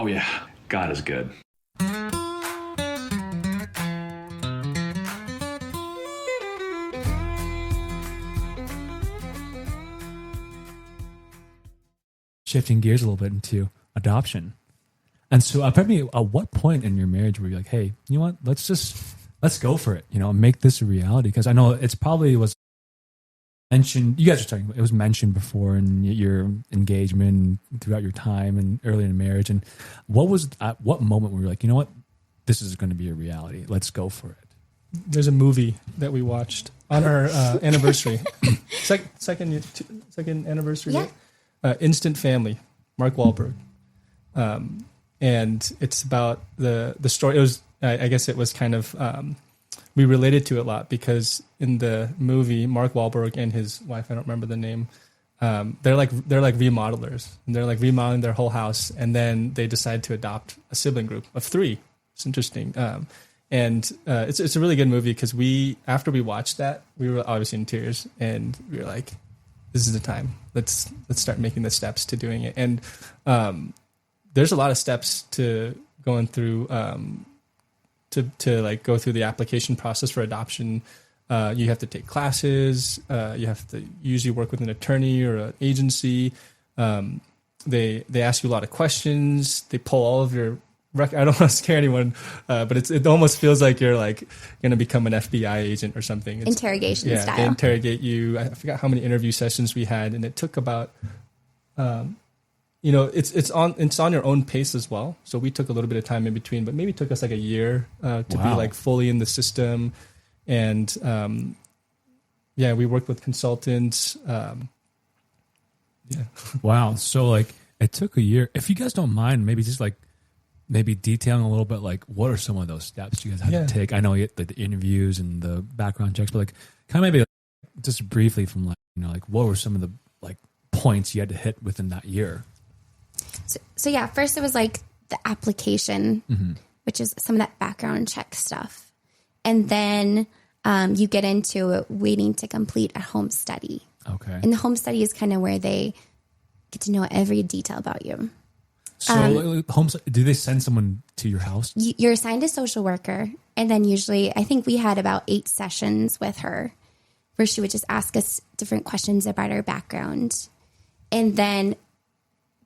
yeah. God is good. Shifting gears a little bit into adoption. And so apparently at what point in your marriage were you like, hey, you know what, let's go for it, make this a reality? Because I know it's probably was mentioned, you guys are talking, it was mentioned before in your engagement throughout your time and early in marriage. And at what moment were you like, you know what, this is going to be a reality, let's go for it? There's a movie that we watched on our anniversary, second anniversary, Yeah. Instant Family, Mark Wahlberg. And it's about the story. It was, I guess it was kind of, we related to it a lot because in the movie, Mark Wahlberg and his wife, I don't remember the name, they're like remodelers, and they're like remodeling their whole house. And then they decide to adopt a sibling group of 3. It's interesting. And it's a really good movie because after we watched that, we were obviously in tears, and we were like, this is the time. Let's start making the steps to doing it. And there's a lot of steps to going through to like go through the application process for adoption. You have to take classes. You have to usually work with an attorney or an agency. They ask you a lot of questions. They pull all of your I don't want to scare anyone, but it almost feels like you're like going to become an FBI agent or something. It's, interrogation style. They interrogate you. I forgot how many interview sessions we had, and it took about, it's on your own pace as well. So we took a little bit of time in between, but maybe it took us like a year to be like fully in the system. And we worked with consultants. Wow. So like it took a year. If you guys don't mind, maybe just like maybe detailing a little bit, like what are some of those steps you guys had to take? I know you the interviews and the background checks, but like kind of maybe just briefly from like what were some of the like points you had to hit within that year? So yeah, first it was like the application, which is some of that background check stuff. And then you get into waiting to complete a home study. Okay. And the home study is kind of where they get to know every detail about you. So do they send someone to your house? You're assigned a social worker. And then usually, I think we had about 8 sessions with her where she would just ask us different questions about our background. And then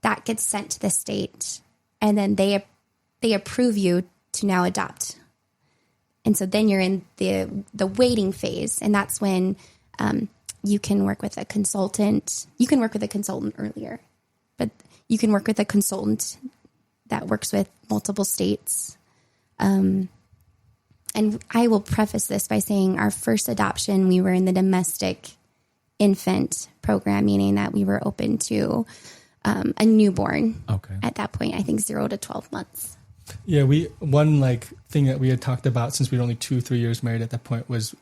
that gets sent to the state. And then they approve you to now adopt. And so then you're in the waiting phase. And that's when you can work with a consultant. You can work with a consultant earlier. But you can work with a consultant that works with multiple states. And I will preface this by saying our first adoption, we were in the domestic infant program, meaning that we were open to a newborn. Okay. At that point, I think 0 to 12 months. Yeah, one like thing that we had talked about since we were only 2-3 years married at that point was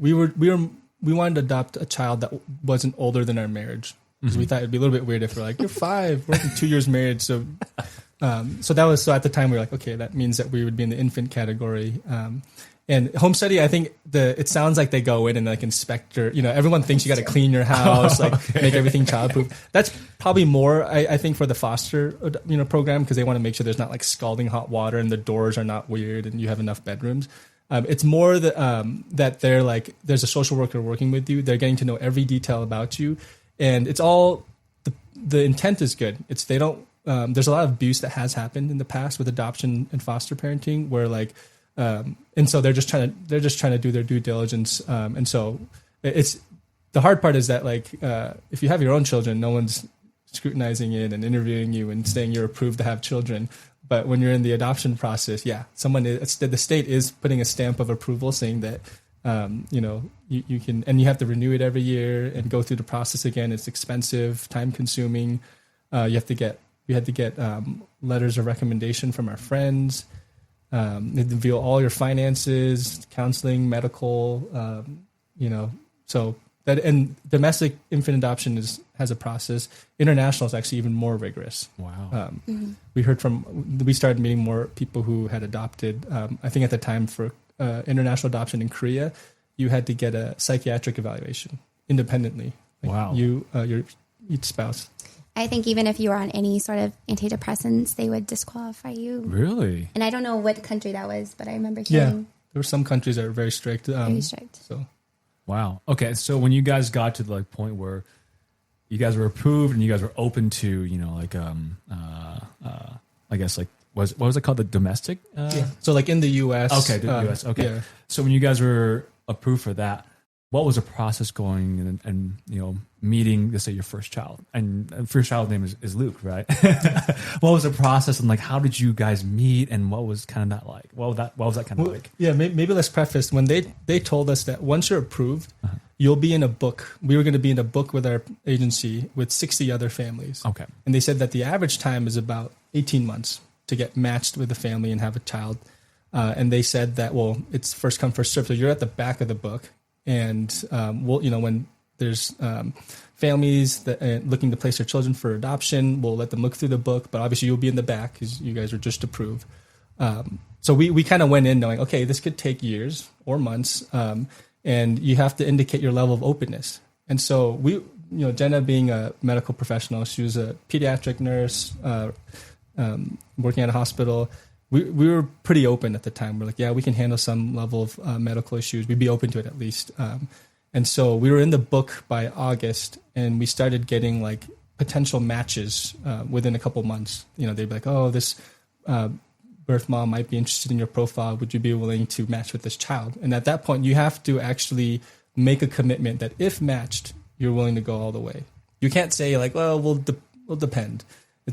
we wanted to adopt a child that wasn't older than our marriage. Because we thought it'd be a little bit weird if we're like, you're 5, we're only 2 years married. So at the time we were like, okay, that means that we would be in the infant category. And home study, I think it sounds like they go in and like inspect everyone thinks you got to clean your house, make everything childproof. That's probably more, I think, for the foster, program, because they want to make sure there's not like scalding hot water and the doors are not weird and you have enough bedrooms. It's more that they're like, there's a social worker working with you. They're getting to know every detail about you. And it's all the intent is good. They don't. There's a lot of abuse that has happened in the past with adoption and foster parenting, where like, and so they're just trying to do their due diligence. And so it's the hard part is that like, if you have your own children, no one's scrutinizing it and interviewing you and saying you're approved to have children. But when you're in the adoption process, the state is putting a stamp of approval saying that. You can, and you have to renew it every year and go through the process again. It's expensive, time consuming. We had to get letters of recommendation from our friends. They reveal all your finances, counseling, medical, so that, and domestic infant adoption has a process. International is actually even more rigorous. Wow. We started meeting more people who had adopted. I think at the time for international adoption in Korea, you had to get a psychiatric evaluation independently. Wow. Each spouse. I think even if you were on any sort of antidepressants, they would disqualify you. Really? And I don't know what country that was, but I remember Yeah, hearing there were some countries that are very strict. very strict. So Wow. Okay. So when you guys got to the like point where you guys were approved and you guys were open to, you know, like, I guess like, what was it called? The domestic? yeah. So like in the U.S. Okay. The U.S. Okay. Yeah. So when you guys were approved for that, what was the process going and you know, meeting, let's say your first child, and first child's name is Luke, right? What was the process and like, how did you guys meet and what was kind of that like? What was that kind of like? Yeah, maybe let's preface when they told us that once you're approved, you'll be in a book. We were going to be in a book with our agency with 60 other families. Okay. And they said that the average time is about 18 months to get matched with a family and have a child. And they said that, well, it's first come, first served. So you're at the back of the book. And, we'll, you know, when there's families that looking to place their children for adoption, we'll let them look through the book. But obviously you'll be in the back because you guys are just approved. So we kind of went in knowing, okay, this could take years or months. And you have to indicate your level of openness. And so we, you know, Jenna being a medical professional, she was a pediatric nurse, working at a hospital. We were pretty open at the time. We're like, yeah, we can handle some level of medical issues. We'd be open to it at least. And so we were in the book by August, and we started getting like potential matches within a couple months. You know, they'd be like, oh, this birth mom might be interested in your profile. Would you be willing to match with this child? And at that point, you have to actually make a commitment that if matched, you're willing to go all the way. You can't say like, well, we'll depend.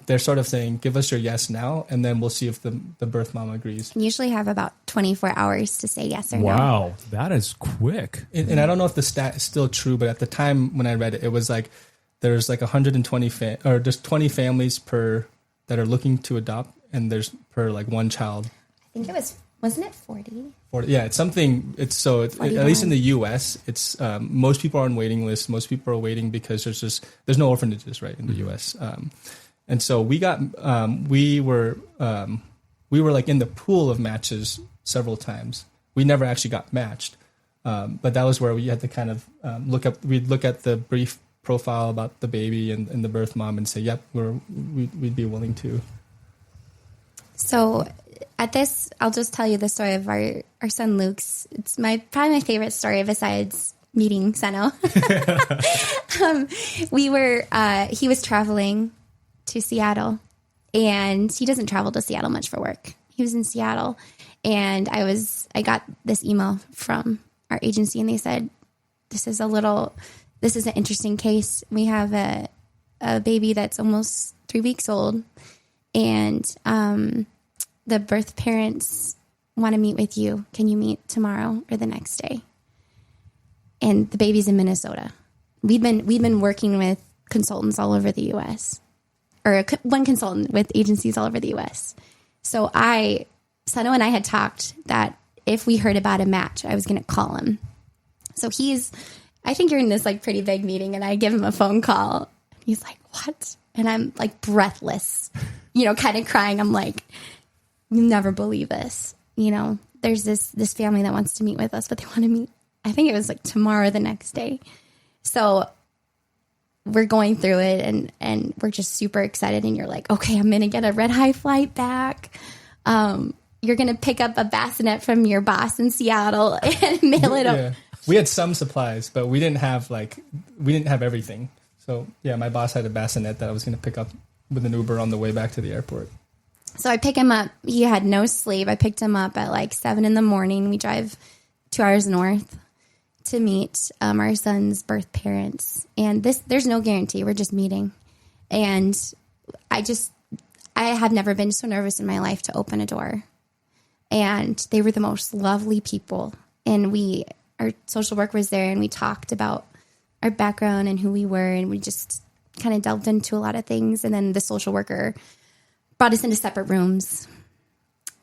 They're sort of saying, give us your yes now, and then we'll see if the birth mom agrees. You usually have about 24 hours to say yes or no. Wow, that is quick. And I don't know if the stat is still true, but at the time when I read it, it was like there's like 120 or there's 20 families per that are looking to adopt, and there's per like one child. I think it wasn't it 40? 40, yeah, it's something. It's so at least in the U.S., it's most people are on waiting lists. Most people are waiting because there's no orphanages right in the U.S. And so we were like in the pool of matches several times. We never actually got matched, but that was where we had to kind of we'd look at the brief profile about the baby and the birth mom and say, yep, we'd be willing to. So at this, I'll just tell you the story of our son Luke's. It's probably my favorite story besides meeting Sunoh. He was traveling to Seattle, and he doesn't travel to Seattle much for work. He was in Seattle, and I got this email from our agency, and they said, this is an interesting case. We have a baby that's almost 3 weeks old, and the birth parents want to meet with you. Can you meet tomorrow or the next day? And the baby's in Minnesota. We've been working with consultants all over the U.S., or one consultant with agencies all over the U.S. So Sunoh and I had talked that if we heard about a match, I was going to call him. So I think you're in this like pretty big meeting, and I give him a phone call. He's like, what? And I'm like breathless, you know, kind of crying. I'm like, you'll never believe this. You know, there's this family that wants to meet with us, but they want to meet, I think it was like tomorrow or the next day. So we're going through it, and we're just super excited. And you're like, okay, I'm going to get a red-eye flight back. You're going to pick up a bassinet from your boss in Seattle and mail it up. We had some supplies, but we didn't have everything. So yeah, my boss had a bassinet that I was going to pick up with an Uber on the way back to the airport. So I pick him up. He had no sleep. I picked him up at like 7 a.m. We drive 2 hours north to meet our son's birth parents. And there's no guarantee. We're just meeting. And I have never been so nervous in my life to open a door. And they were the most lovely people. And our social worker was there, and we talked about our background and who we were. And we just kind of delved into a lot of things. And then the social worker brought us into separate rooms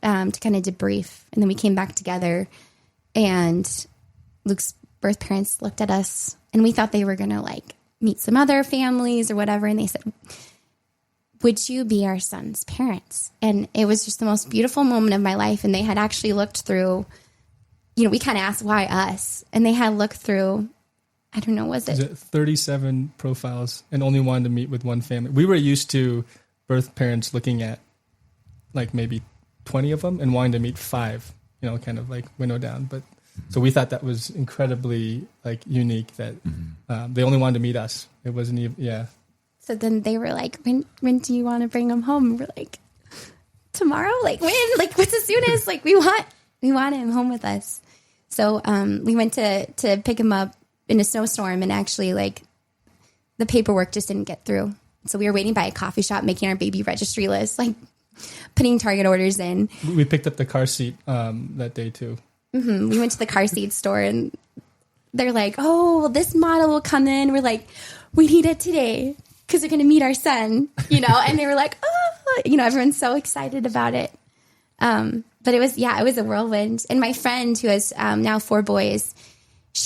to kind of debrief. And then we came back together, and Luke's birth parents looked at us, and we thought they were going to like meet some other families or whatever. And they said, would you be our son's parents? And it was just the most beautiful moment of my life. And they had actually looked through, you know, we kind of asked why us, and they had looked through I don't know, was Is it? it 37 profiles and only wanted to meet with one family? We were used to birth parents looking at like maybe 20 of them and wanting to meet 5, kind of like winnow down. But so we thought that was incredibly like unique that they only wanted to meet us. It wasn't even, yeah. So then they were like, when do you want to bring him home? And we're like, tomorrow? Like when? Like what's the soonest? Like we want him home with us. So we went to pick him up in a snowstorm, and actually like the paperwork just didn't get through. So we were waiting by a coffee shop, making our baby registry list, like putting Target orders in. We picked up the car seat that day too. We went to the car seat store, and they're like, oh, well, this model will come in. We're like, we need it today because we're going to meet our son, and they were like, oh, everyone's so excited about it. But it was a whirlwind. And my friend who has now 4 boys,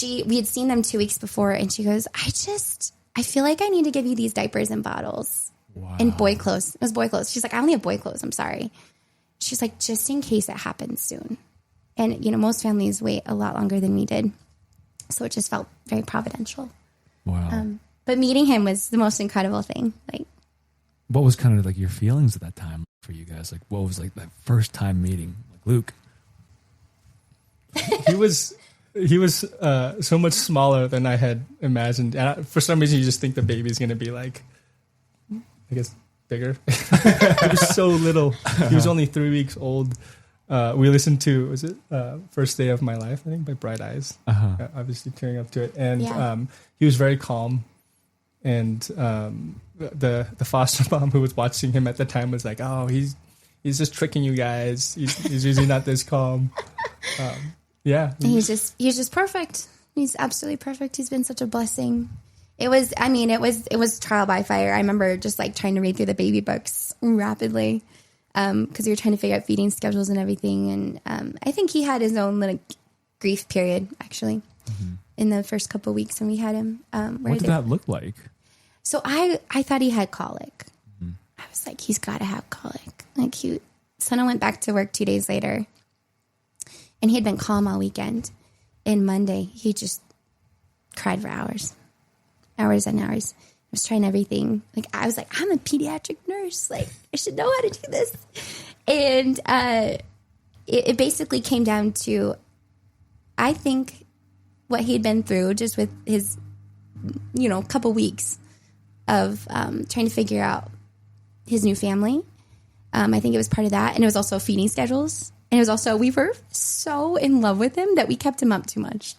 we had seen them 2 weeks before, and she goes, I feel like I need to give you these diapers and bottles and boy clothes. It was boy clothes. She's like, I only have boy clothes. I'm sorry. She's like, just in case it happens soon. And, most families wait a lot longer than we did. So it just felt very providential. Wow. But meeting him was the most incredible thing. Like, what was kind of like your feelings at that time for you guys? Like, what was like that first time meeting? Like Luke. He was so much smaller than I had imagined. And for some reason, you just think the baby's going to be like, I guess, bigger. He was so little. He was only 3 weeks old. We listened to, was it First Day of My Life, I think, by Bright Eyes. Obviously tearing up to it. And he was very calm. And the foster mom who was watching him at the time was like, oh, he's just tricking you guys. He's usually not this calm. Yeah. He's just perfect. He's absolutely perfect. He's been such a blessing. It was trial by fire. I remember just like trying to read through the baby books rapidly because we were trying to figure out feeding schedules and everything. And I think he had his own little grief period actually in the first couple of weeks when we had him. What did that look like? So I thought he had colic. I was like, he's got to have colic. Like Sunoh went back to work 2 days later, and he had been calm all weekend. And Monday, he just cried for hours and hours. I was trying everything. Like I was like, I'm a pediatric nurse. Like I should know how to do this. And it basically came down to, I think, what he'd been through just with his, couple weeks of trying to figure out his new family. I think it was part of that. And it was also feeding schedules. And it was also, we were so in love with him that we kept him up too much.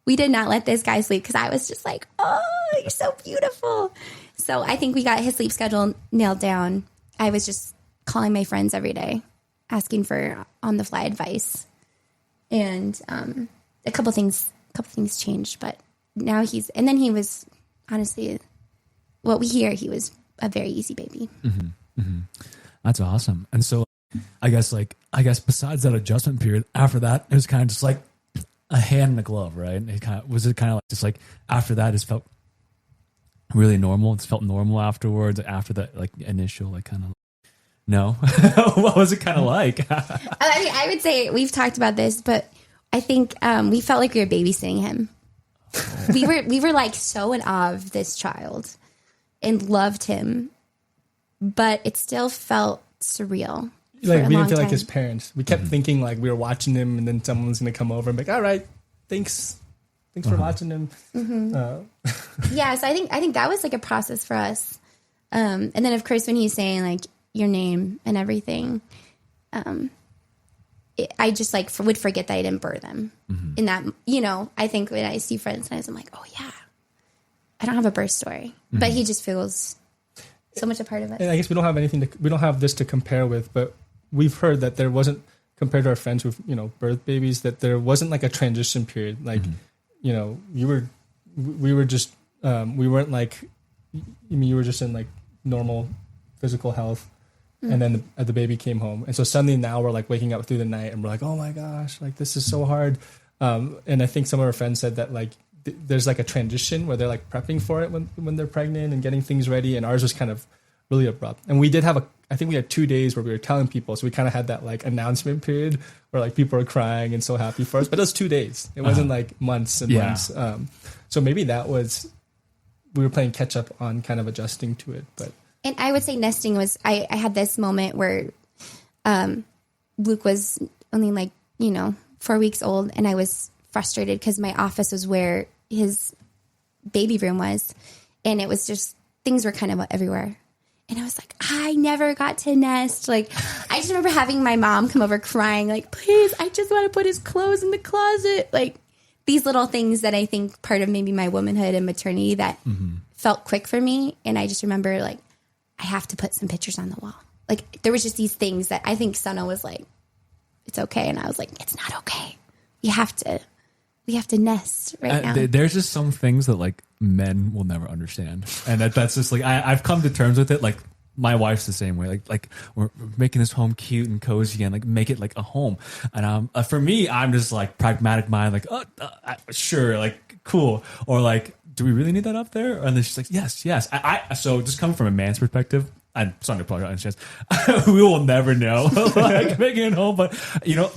We did not let this guy sleep because I was just like, oh, you're so beautiful. So I think we got his sleep schedule nailed down. I was just calling my friends every day, asking for on-the-fly advice. And a couple things changed, but now he was, honestly, what we hear, he was a very easy baby. That's awesome. And so I guess besides that adjustment period, after that, it was kind of just like a hand in a glove, right? Was it kind of like just like after that, it felt really normal? It felt normal afterwards, after that, like initial, like kind of, no? What was it kind of like? I mean, I would say we've talked about this, but I think we felt like we were babysitting him. We were like so in awe of this child and loved him, but it still felt surreal. Like we didn't feel like his parents. We kept thinking like we were watching him, and then someone's going to come over and be like, all right, thanks for watching him. Yeah, so I think that was like a process for us. And then of course when he's saying like your name and everything, I just like would forget that I didn't birth him. In that, I think when I see friends and I'm like, oh yeah, I don't have a birth story, but he just feels so much a part of it. And I guess we don't have this to compare with, but we've heard that there wasn't, compared to our friends with, birth babies, that there wasn't like a transition period. Like, we were just, we weren't like, you were just in like normal physical health. And then the baby came home. And so suddenly now we're like waking up through the night and we're like, oh my gosh, like this is so hard. And I think some of our friends said that like, there's like a transition where they're like prepping for it when they're pregnant and getting things ready. And ours was kind of really abrupt. And we did have I think we had 2 days where we were telling people. So we kind of had that like announcement period where like people were crying and so happy for us, but it was 2 days. It wasn't like months and months. So maybe that was, we were playing catch up on kind of adjusting to it. But And I would say nesting was, I had this moment where Luke was only like, 4 weeks old, and I was frustrated because my office was where his baby room was. And it was just, things were kind of everywhere. And I was like, I never got to nest. Like, I just remember having my mom come over crying, like, please, I just want to put his clothes in the closet. Like, these little things that I think part of maybe my womanhood and maternity that felt quick for me. And I just remember, like, I have to put some pictures on the wall. Like, there was just these things that I think Sunoh was like, it's okay. And I was like, it's not okay. We have to nest right now. There's just some things that like men will never understand, and that's just like I've come to terms with it. Like my wife's the same way. Like we're making this home cute and cozy, and like make it like a home. And for me, I'm just like pragmatic mind. Like sure, like cool, or like do we really need that up there? And then she's like, yes. So just coming from a man's perspective. I'm sorry to probably understand. We will never know, like making it home, but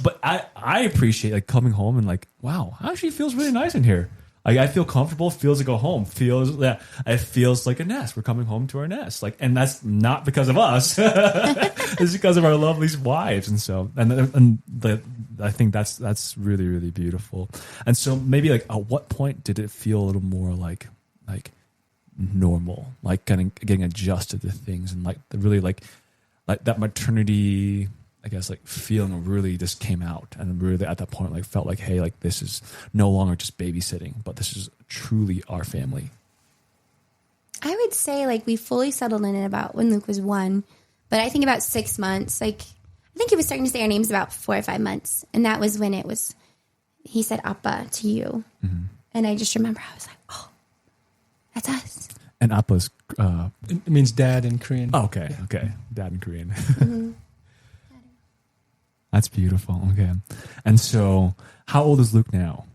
but I appreciate like coming home and like, wow, actually feels really nice in here. Like I feel comfortable, feels like a home, it feels like a nest. We're coming home to our nest, like, and that's not because of us. It's because of our lovely wives, and so I think that's really really beautiful. And so maybe like at what point did it feel a little more like normal, like getting adjusted to things, and like the really like that maternity, I guess, like feeling really just came out, and really at that point like felt like, hey, like this is no longer just babysitting, but this is truly our family. I would say like we fully settled in it about when Luke was 1, but I think about 6 months. Like I think he was starting to say our names about 4 or 5 months, and that was when he said Appa to you, and I just remember I was like, oh, that's us. And Appa's it means dad in Korean. Oh, okay, yeah. Okay, dad in Korean. That's beautiful. Okay, and so how old is Luke now?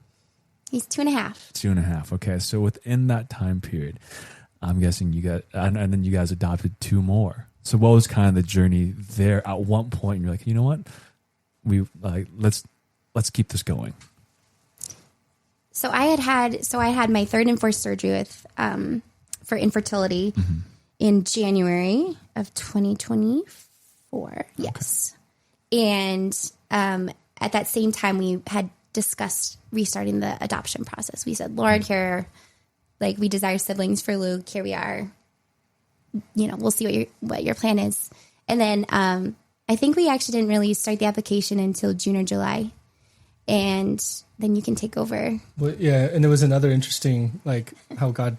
He's 2.5. 2.5. Okay, so within that time period, I'm guessing you got, and then you guys adopted 2 more. So what was kind of the journey there? At one point, you're like, you know what, we like let's keep this going. So I had my 3rd and 4th surgery with for infertility in January of 2024. Yes. And at that same time, we had discussed restarting the adoption process. We said, Lord, here, like we desire siblings for Luke. Here we are. We'll see what your plan is. And then I think we actually didn't really start the application until June or July. And then you can take over. Well, yeah, and there was another interesting, like how God,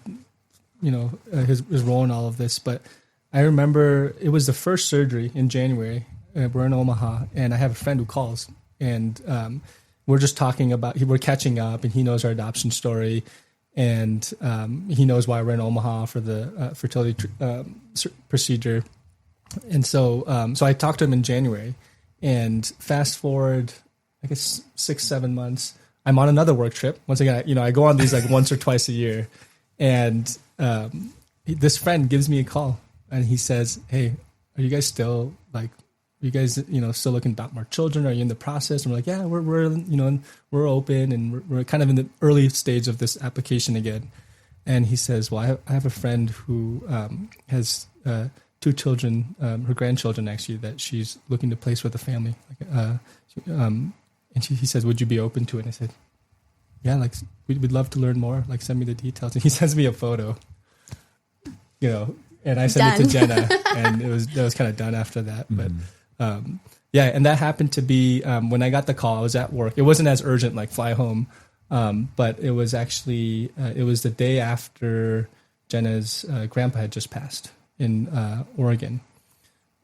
his role in all of this. But I remember it was the first surgery in January. We're in Omaha, and I have a friend who calls, and we're just talking about, we're catching up, and he knows our adoption story, and he knows why we're in Omaha for the fertility procedure. And so I talked to him in January, and fast forward, I guess 6-7 months, I'm on another work trip. Once again, I go on these like once or twice a year, and this friend gives me a call, and he says, "Hey, are you guys still like, are you guys still looking to adopt more children? Are you in the process?" And we're like, "Yeah, we're open, and we're kind of in the early stage of this application again." And he says, "Well, I have a friend who has 2 children, her grandchildren actually, that she's looking to place with a family." And he says, "Would you be open to it?" And I said, "Yeah, like we'd love to learn more. Like send me the details." And he sends me a photo, and I sent it to Jenna, and that was kind of done after that. But yeah, and that happened to be when I got the call. I was at work. It wasn't as urgent, like fly home, but it was actually it was the day after Jenna's grandpa had just passed in Oregon.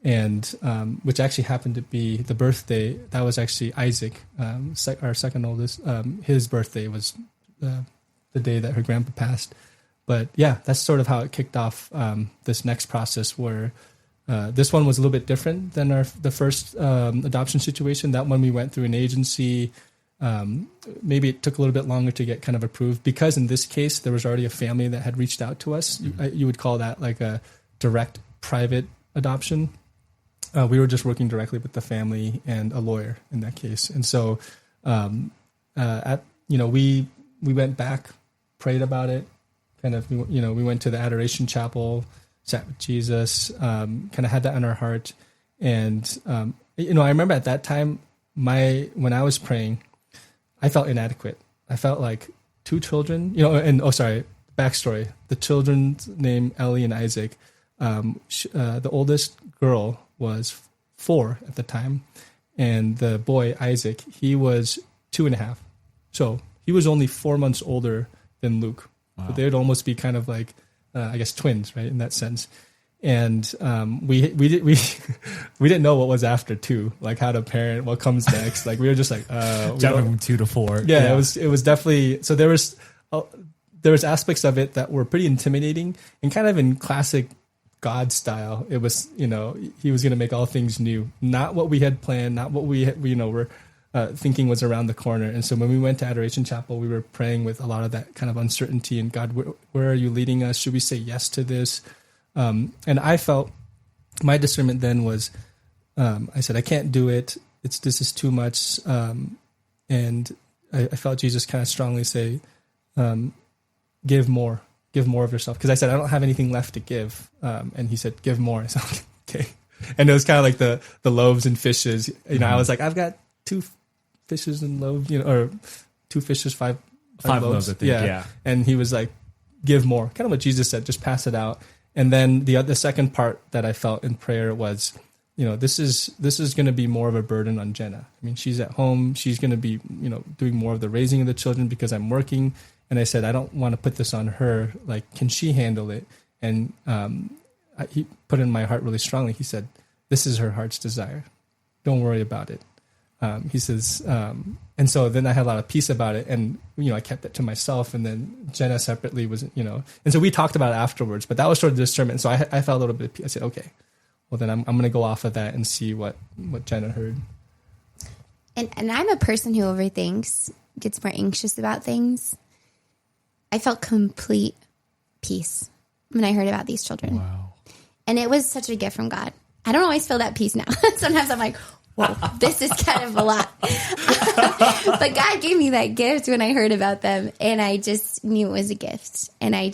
And which actually happened to be the birthday. That was actually Isaac, our second oldest. His birthday was the day that her grandpa passed. But yeah, that's sort of how it kicked off this next process, where this one was a little bit different than the first adoption situation. That one we went through an agency. Maybe it took a little bit longer to get kind of approved, because in this case there was already a family that had reached out to us. You would call that like a direct private adoption. We were just working directly with the family and a lawyer in that case. And so, we went back prayed about it. Kind of, you know, we went to the Adoration Chapel, sat with Jesus, kind of had that on our heart. And, you know, I remember at that time, when I was praying, I felt inadequate. I felt like 2 children, you know, and, backstory. The children's name, Ellie and Isaac. The oldest girl was 4 at the time. And the boy, Isaac, he was 2.5. So he was only 4 months older than Luke. Wow. So they would almost be kind of like, I guess, twins, right, in that sense. And we didn't know what was after 2, like how to parent, what comes next. Like we were just like jumping from 2 to 4. Yeah, it was definitely. So there was aspects of it that were pretty intimidating and kind of in classic God style. It was, you know, he was going to make all things new, not what we had planned, not what we were thinking was around the corner. And so when we went to Adoration Chapel, we were praying with a lot of that kind of uncertainty and God, where are you leading us? Should we say yes to this? And I felt my discernment then was, I said, I can't do it. This is too much. And I felt Jesus kind of strongly say, give more of yourself. Cause I said, I don't have anything left to give. And he said, give more. I said, okay. And it was kind of like the loaves and fishes, you know, I was like, I've got 2 fishes and loaves, you know, or 2 fishes, 5 loaves, I think. Yeah. And he was like, give more, kind of what Jesus said, just pass it out. And then the second part that I felt in prayer was, you know, this is going to be more of a burden on Jenna. I mean, she's at home. She's going to be, you know, doing more of the raising of the children because I'm working. And I said, I don't want to put this on her. Like, can she handle it? And he put in my heart really strongly. He said, this is her heart's desire. Don't worry about it. He says, and so then I had a lot of peace about it. And, you know, I kept it to myself. And then Jenna separately was, you know, and so we talked about it afterwards, but that was sort of the discernment. So I felt a little bit of peace. I said, okay, well then I'm going to go off of that and see what Jenna heard. And I'm a person who overthinks, gets more anxious about things. I felt complete peace when I heard about these children. Wow. And it was such a gift from God. I don't always feel that peace now. Sometimes I'm like, whoa, this is kind of a lot. But God gave me that gift when I heard about them. And I just knew it was a gift. And I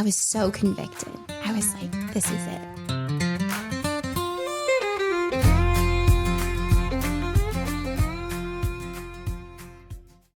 was so convicted. I was like, this is it.